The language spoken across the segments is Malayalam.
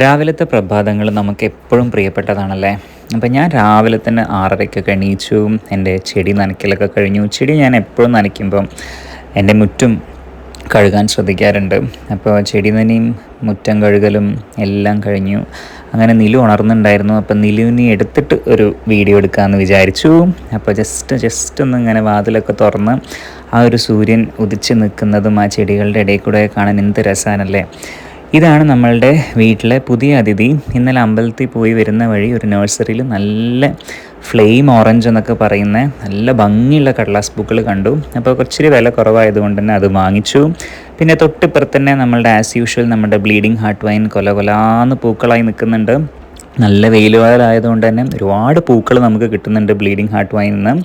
രാവിലത്തെ പ്രഭാതങ്ങൾ നമുക്ക് എപ്പോഴും പ്രിയപ്പെട്ടതാണല്ലേ. അപ്പം ഞാൻ രാവിലെ തന്നെ 6:30ക്കൊക്കെ എണീച്ചു. എൻ്റെ ചെടി നനയ്ക്കലൊക്കെ കഴിഞ്ഞു. ചെടി ഞാൻ എപ്പോഴും നനയ്ക്കുമ്പം എൻ്റെ മുറ്റും കഴുകാൻ ശ്രദ്ധിക്കാറുണ്ട്. അപ്പോൾ ചെടി നനയും മുറ്റം കഴുകലും എല്ലാം കഴിഞ്ഞു. അങ്ങനെ നിലു ഉണർന്നുണ്ടായിരുന്നു. അപ്പം നിലുവിനെ എടുത്തിട്ട് ഒരു വീഡിയോ എടുക്കാമെന്ന് വിചാരിച്ചു. അപ്പോൾ ജസ്റ്റ് ഒന്ന് ഇങ്ങനെ വാതിലൊക്കെ തുറന്ന് ആ ഒരു സൂര്യൻ ഉദിച്ച് നിൽക്കുന്നതും ആ ചെടികളുടെ ഇടയിൽ കൂടെ കാണാൻ എന്ത് രസമാണല്ലേ. ഇതാണ് നമ്മളുടെ വീട്ടിലെ പുതിയ അതിഥി. ഇന്നലെ അമ്പലത്തിൽ പോയി വരുന്ന വഴി ഒരു നഴ്സറിയിൽ നല്ല ഫ്ലെയിം ഓറഞ്ച് എന്നൊക്കെ പറയുന്ന നല്ല ഭംഗിയുള്ള കടലാസ് പൂക്കൾ കണ്ടു. അപ്പോൾ കുറച്ചൊരു വില കുറവായതുകൊണ്ട് തന്നെ അത് വാങ്ങിച്ചു. പിന്നെ തൊട്ടിപ്പുറത്ത് തന്നെ നമ്മളുടെ ആസ് യൂഷ്വൽ നമ്മുടെ ബ്ലീഡിങ് ഹാർട്ട് വൈൻ കൊലാന്ന് പൂക്കളായി നിൽക്കുന്നുണ്ട്. നല്ല വെയിലുകാലായതുകൊണ്ട് തന്നെ ഒരുപാട് പൂക്കൾ നമുക്ക് കിട്ടുന്നുണ്ട് ബ്ലീഡിങ് ഹാർട്ട് വൈനിൽ നിന്ന്.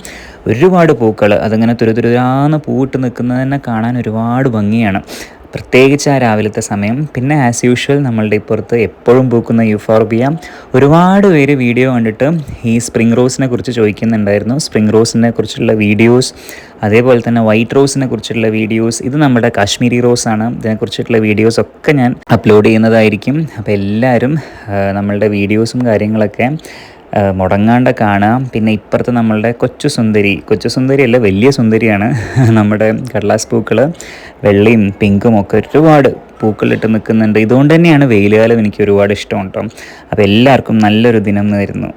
ഒരുപാട് പൂക്കൾ അതിങ്ങനെ തുരുതുരാന്ന് പൂവിട്ട് നിൽക്കുന്നത് തന്നെ കാണാൻ ഒരുപാട് ഭംഗിയാണ്, പ്രത്യേകിച്ച് ആ രാവിലത്തെ സമയം. പിന്നെ ആസ് യൂഷ്വൽ നമ്മളുടെ ഇപ്പുറത്ത് എപ്പോഴും പൂക്കുന്ന യൂഫോർബിയ. ഒരുപാട് പേര് വീഡിയോ കണ്ടിട്ട് ഈ സ്പ്രിംഗ് റോസിനെ കുറിച്ച് ചോദിക്കുന്നുണ്ടായിരുന്നു. സ്പ്രിംഗ് റോസിനെ കുറിച്ചുള്ള വീഡിയോസ്, അതേപോലെ തന്നെ വൈറ്റ് റോസിനെ കുറിച്ചുള്ള വീഡിയോസ്, ഇത് നമ്മുടെ കാശ്മീരി റോസാണ്, ഇതിനെക്കുറിച്ചിട്ടുള്ള വീഡിയോസൊക്കെ ഞാൻ അപ്ലോഡ് ചെയ്യുന്നതായിരിക്കും. അപ്പോൾ എല്ലാവരും നമ്മളുടെ വീഡിയോസും കാര്യങ്ങളൊക്കെ മുടങ്ങാണ്ട് കാണാം. പിന്നെ ഇപ്പുറത്ത് നമ്മളുടെ കൊച്ചു സുന്ദരി അല്ല, വലിയ സുന്ദരിയാണ്. നമ്മുടെ കടലാസ് പൂക്കൾ വെള്ളയും പിങ്കും ഒക്കെ ഒരുപാട് പൂക്കളിട്ട് നിൽക്കുന്നുണ്ട്. ഇതുകൊണ്ട് തന്നെയാണ് വെയിലുകാലം എനിക്ക് ഒരുപാട് ഇഷ്ടം കേട്ടോ. അപ്പോൾ എല്ലാവർക്കും നല്ലൊരു ദിനം നേരുന്നു.